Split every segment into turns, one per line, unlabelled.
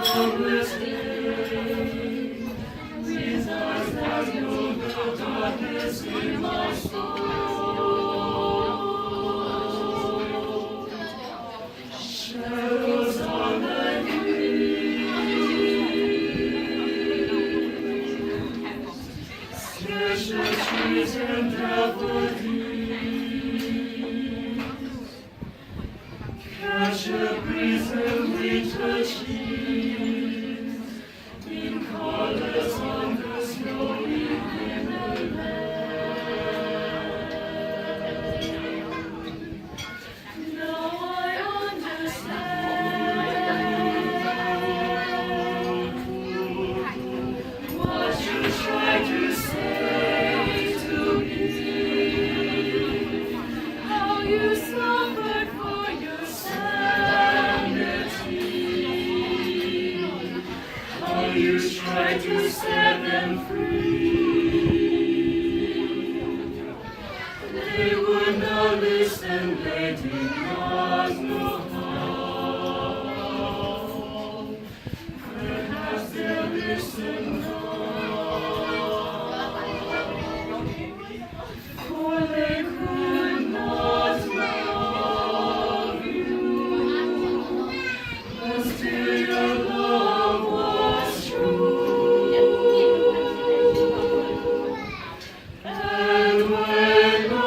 Countless days, with eyes that know the darkness in my soul. Shadows on the hills, stretch the trees and daffodils, catch a breeze and reach the cheese in colors on the snowy hinterland. Now I understand what you tried to say to me, how you suffered for your sanity, how you tried to set them free. They would not listen, they did not know how. Perhaps they'll listen now, for they could not love you, but still your love was true. And when no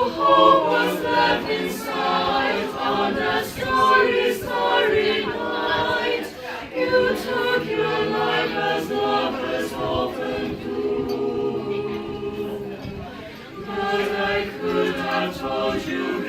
hope was left inside on that starry night, you took your life as lovers often do. But I could have told you